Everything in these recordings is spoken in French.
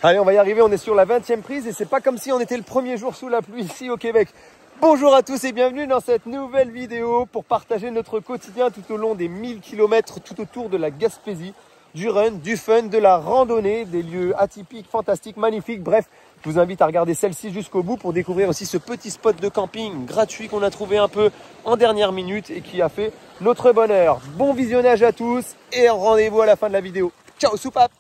Allez, on va y arriver, on est sur la 20e prise et c'est pas comme si on était le premier jour sous la pluie ici au Québec. Bonjour à tous et bienvenue dans cette nouvelle vidéo pour partager notre quotidien tout au long des 1000 km tout autour de la Gaspésie, du run, du fun, de la randonnée, des lieux atypiques, fantastiques, magnifiques. Bref, je vous invite à regarder celle-ci jusqu'au bout pour découvrir aussi ce petit spot de camping gratuit qu'on a trouvé un peu en dernière minute et qui a fait notre bonheur. Bon visionnage à tous et rendez-vous à la fin de la vidéo. Ciao soupape!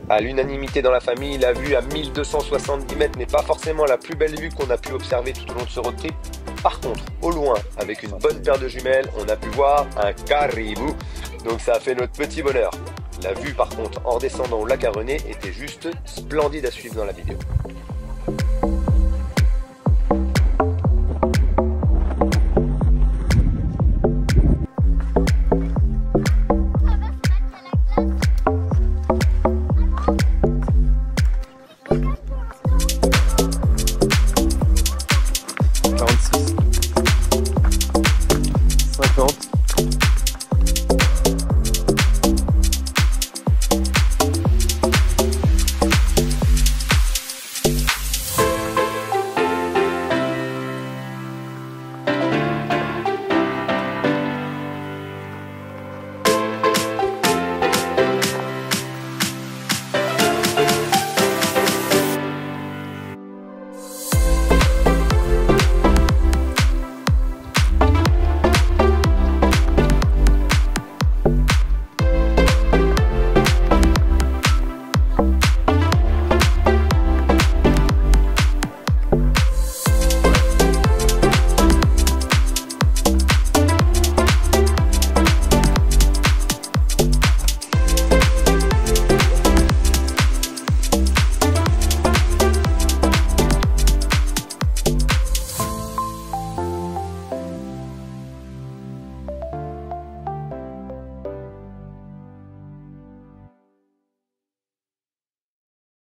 À l'unanimité dans la famille, la vue à 1270 mètres n'est pas forcément la plus belle vue qu'on a pu observer tout au long de ce road trip. Par contre, au loin, avec une bonne paire de jumelles, on a pu voir un caribou. Donc ça a fait notre petit bonheur. La vue par contre, en redescendant au lac à René, était juste splendide à suivre dans la vidéo.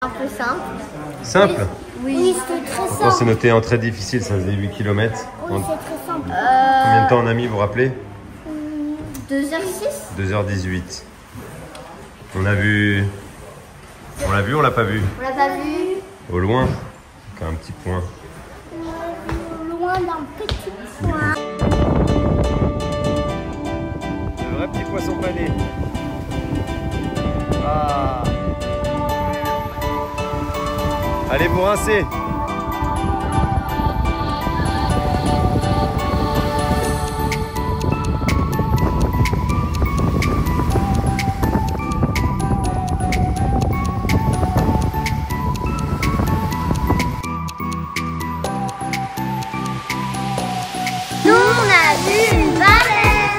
Un peu simple. Simple? Oui, c'était très simple. Pourtant c'est noté en très difficile, ça faisait 8 km. Oui, c'est très simple. Combien de temps on a mis, vous vous rappelez? 2h06. 2h18. On a vu... On l'a vu, on l'a pas vu? On l'a pas vu. Au loin, donc un petit point. On l'a vu au loin d'un petit point. Le vrai petit poisson pané. Ah. Allez vous rincer. Nous, on a vu une baleine.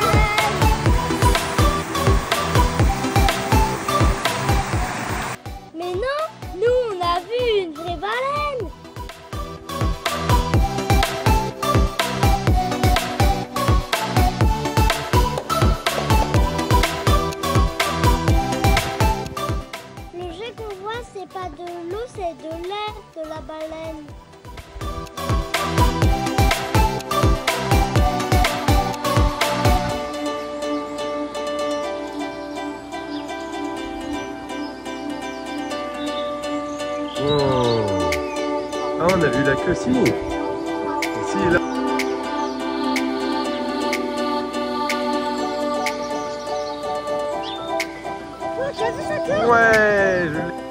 Mais non, nous, on a vu une vraie baleine. Le jet qu'on voit, c'est pas de l'eau, c'est de l'air de la baleine. Ah, on a vu la queue, si. Ici et là. Tu as vu sa queue? Ouais, je l'ai.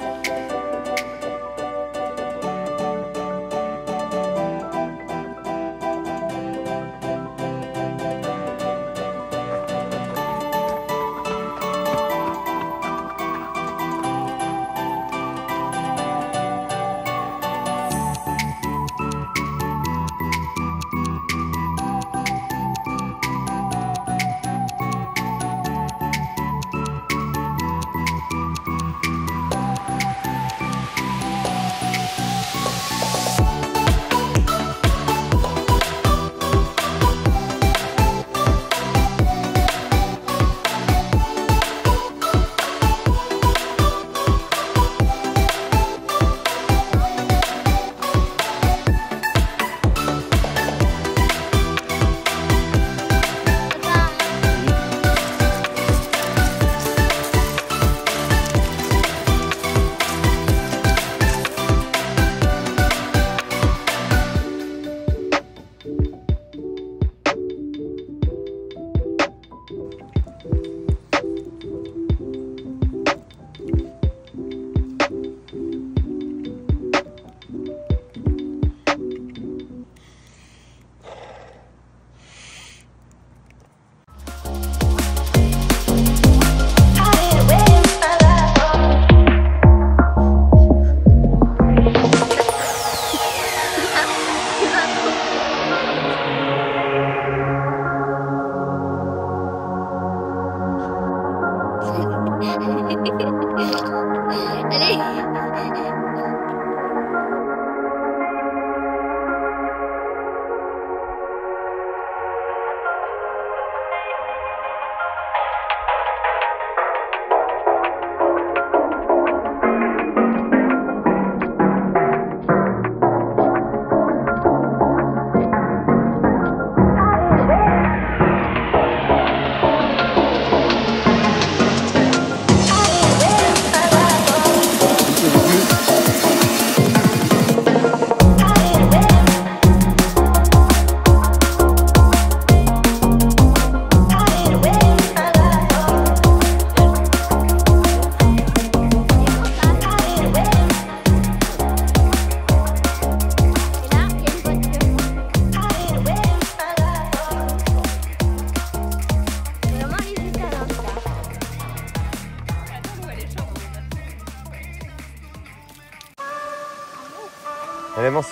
Allez, avance.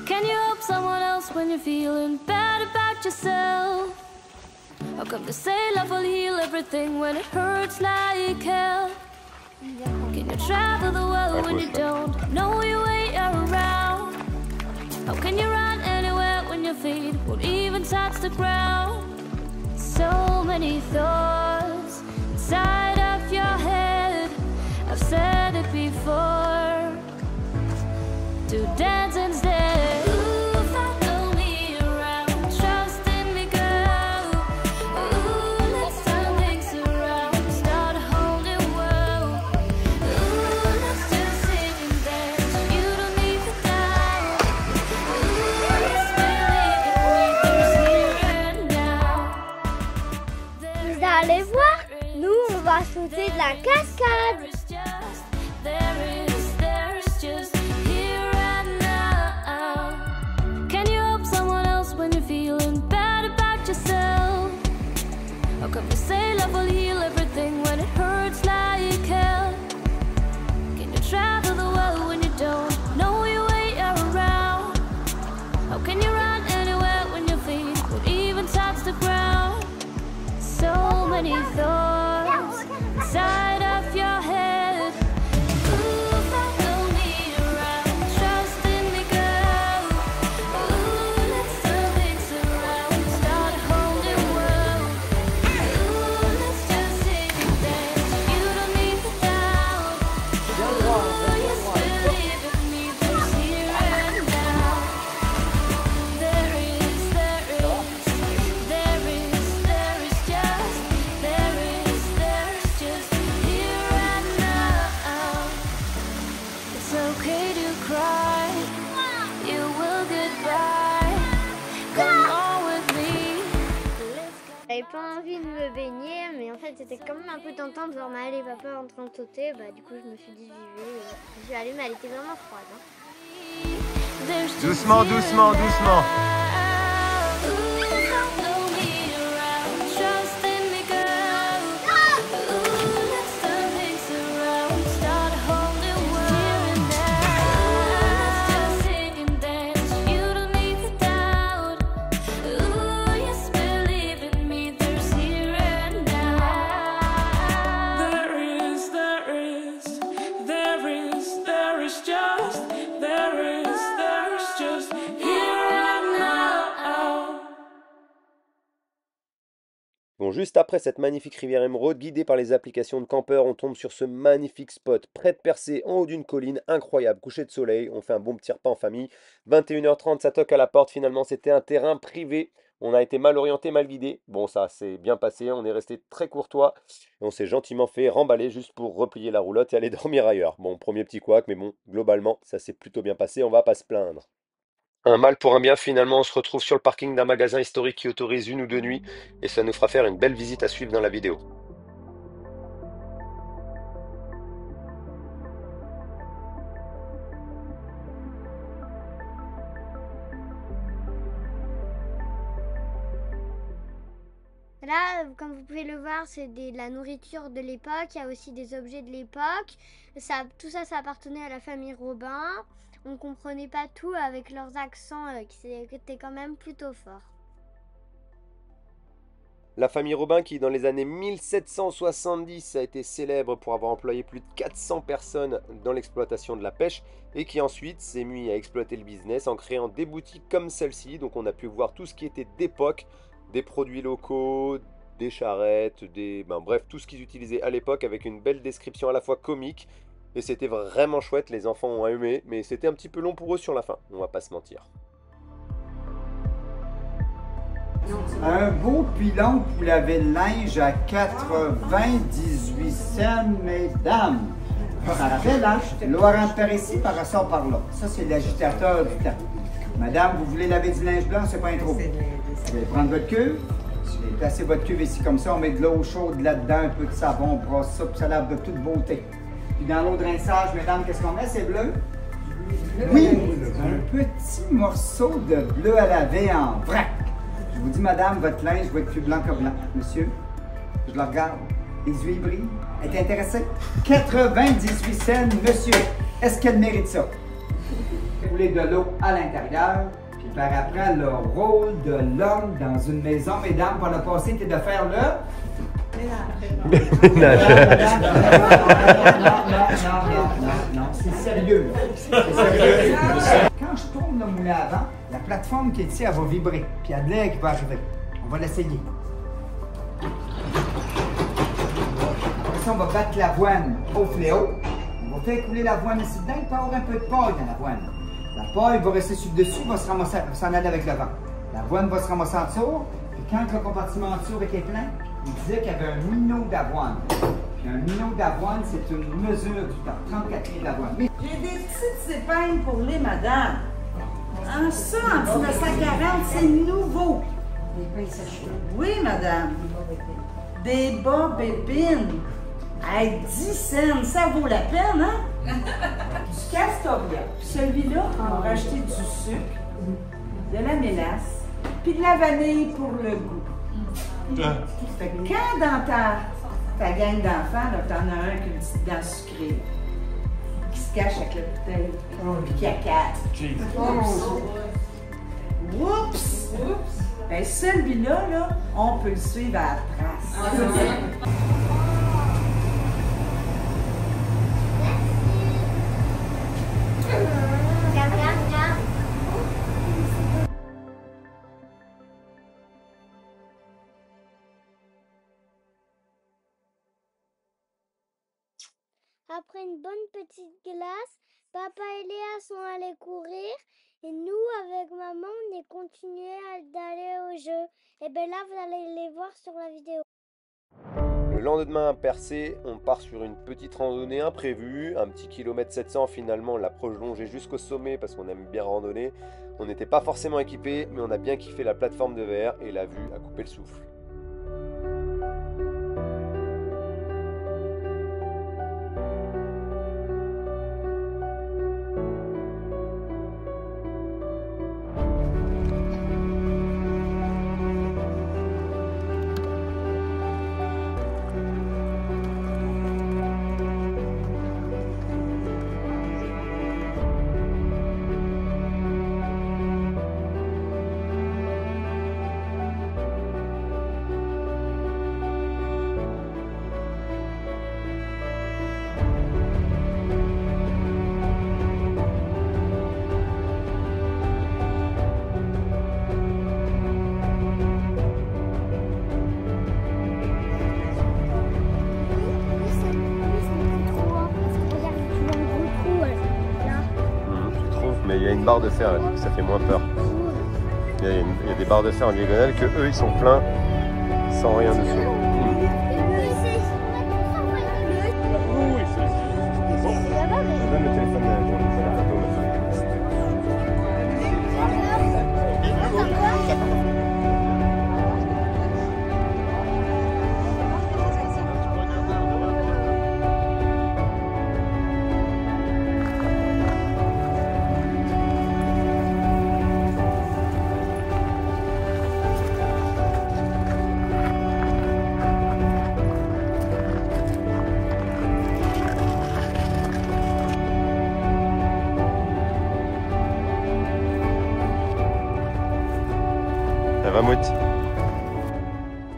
Can you help someone else when you're feeling bad about yourself? How come to say love will heal everything when it hurts like hell? Can you travel the world when you don't know your way around? How can you run anywhere when your feet won't even touch the ground? So many thoughts inside of your head. I've said it before. To dance instead. Ooh, follow me around. Trust in me, girl. Ooh, let's turn things around. Start a whole new world. Ooh, let's just sing and dance. You don't need to doubt. Ooh, let's believe it. There's here and now. Vous allez voir, nous on va sauter de la cascade. There's just here and now. Can you help someone else when you're feeling bad about yourself? How come you say love will heal everything when it hurts like hell? Can you travel the world when you don't know your way around? How can you run anywhere when your feet won't even touch the ground? So many thoughts inside of your j'avais pas envie de me baigner, mais en fait c'était quand même un peu tentant de voir ma et papa en train de sauter. Bah du coup je me suis dit j'y vais aller, mais elle était vraiment froide. Hein. Doucement, doucement, doucement. Bon, juste après cette magnifique rivière émeraude, guidée par les applications de campeurs, on tombe sur ce magnifique spot près de Percé, en haut d'une colline, incroyable, coucher de soleil, on fait un bon petit repas en famille. 21h30, ça toque à la porte, finalement c'était un terrain privé, on a été mal orienté, mal guidé. Bon, ça s'est bien passé, on est resté très courtois, et on s'est gentiment fait remballer juste pour replier la roulotte et aller dormir ailleurs. Bon, premier petit couac, mais bon, globalement, ça s'est plutôt bien passé, on va pas se plaindre. Un mal pour un bien, finalement, on se retrouve sur le parking d'un magasin historique qui autorise 1 ou 2 nuits, et ça nous fera faire une belle visite à suivre dans la vidéo. Là, comme vous pouvez le voir, c'est de la nourriture de l'époque. Il y a aussi des objets de l'époque. Tout ça, ça appartenait à la famille Robin. On ne comprenait pas tout avec leurs accents qui étaient quand même plutôt forts. La famille Robin qui, dans les années 1770, a été célèbre pour avoir employé plus de 400 personnes dans l'exploitation de la pêche et qui ensuite s'est mis à exploiter le business en créant des boutiques comme celle-ci. Donc on a pu voir tout ce qui était d'époque, des produits locaux, des charrettes, bref, tout ce qu'ils utilisaient à l'époque avec une belle description à la fois comique. Et c'était vraiment chouette, les enfants ont aimé, mais c'était un petit peu long pour eux sur la fin, on va pas se mentir. Un beau pilon pour laver le linge à 98 cents, mesdames. Ça rappelle, hein? Laurent par ici, par ressort par là. Ça, c'est l'agitateur du temps. Madame, vous voulez laver du linge blanc, c'est pas un trop. Vous allez prendre votre cuve, vous allez placer votre cuve ici comme ça, on met de l'eau chaude là-dedans, un peu de savon, on brosse ça, puis ça lave de toute beauté. Puis dans l'eau de rinçage, mesdames, qu'est-ce qu'on met? C'est bleu? Oui, un petit morceau de bleu à laver en vrac. Je vous dis, madame, votre linge va être plus blanc que blanc. Monsieur, je le regarde, les yeux brillent. Elle est intéressée? 98 cents, monsieur. Est-ce qu'elle mérite ça? Couler de l'eau à l'intérieur, puis par après, le rôle de l'homme dans une maison, mesdames, pour le passé, c'était de faire le... Non, c'est sérieux. Quand je tourne le moulin avant, la plateforme qui est ici, elle va vibrer. Puis il y a de l'air qui va arriver. On va l'essayer. Après ça, on va battre l'avoine au fléau. On va faire couler l'avoine ici dedans. Il peut y avoir un peu de paille dans l'avoine. La paille va rester sur le dessus, va s'en aller avec le vent. L'avoine va se ramasser en dessous. Puis quand le compartiment en dessous est plein, il disait qu'il y avait un minot d'avoine. Puis un minot d'avoine, c'est une mesure du temps. 34 litres d'avoine. Mais... J'ai des petites épingles pour les madames. En ça, en 1940, c'est nouveau. Oui, madame. Des bas bébines. Hey, 10 cents, ça vaut la peine, hein? Du Castoria. Celui-là, on va racheter du sucre, de la mélasse, puis de la vanille pour le goût. Fait que quand dans ta gang d'enfants, t'en as un qui a une petite dent sucrée, qui se cache avec la bouteille, puis qui accate. Oups! Ben celui-là, là, on peut le suivre à la trace. Après une bonne petite glace, papa et Léa sont allés courir et nous, avec maman, on est continué d'aller au jeu. Et bien là, vous allez les voir sur la vidéo. Le lendemain à Percé, on part sur une petite randonnée imprévue, un petit kilomètre 700 finalement, on l'a prolongé jusqu'au sommet parce qu'on aime bien randonner. On n'était pas forcément équipés, mais on a bien kiffé la plateforme de verre et la vue a coupé le souffle. barre de fer, elle dit que ça fait moins peur. Il y a des barres de fer en diagonale que eux ils sont pleins sans rien dessous. Donne le téléphone pour la photo.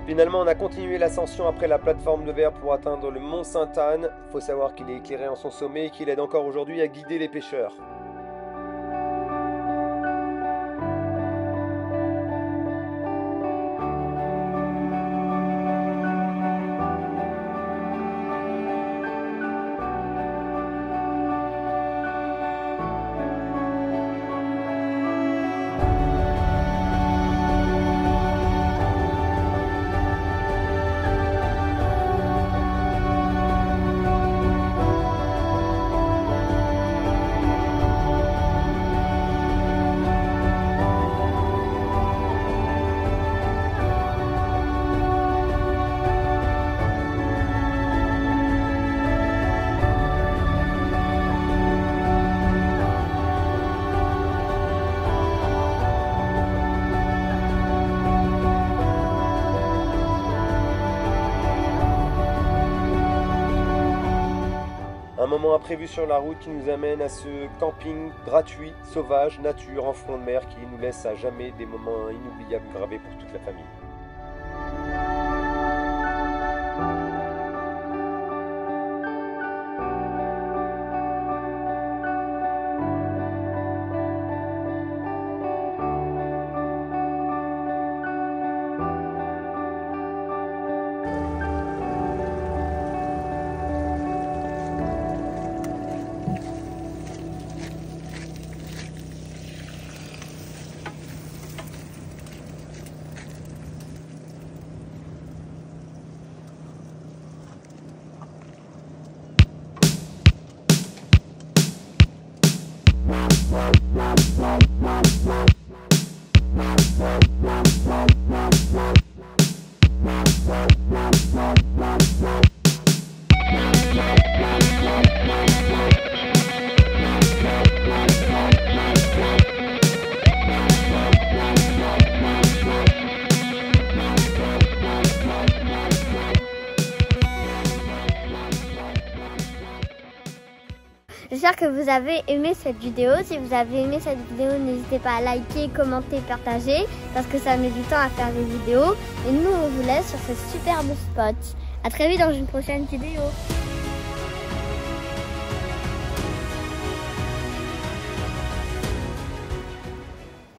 Finalement, on a continué l'ascension après la plateforme de verre pour atteindre le mont Sainte-Anne. Il faut savoir qu'il est éclairé en son sommet et qu'il aide encore aujourd'hui à guider les pêcheurs. Un moment imprévu sur la route qui nous amène à ce camping gratuit, sauvage, nature, en front de mer qui nous laisse à jamais des moments inoubliables gravés pour toute la famille. J'espère que vous avez aimé cette vidéo. Si vous avez aimé cette vidéo, n'hésitez pas à liker, commenter, partager, parce que ça met du temps à faire des vidéos. Et nous, on vous laisse sur ce superbe spot. À très vite dans une prochaine vidéo.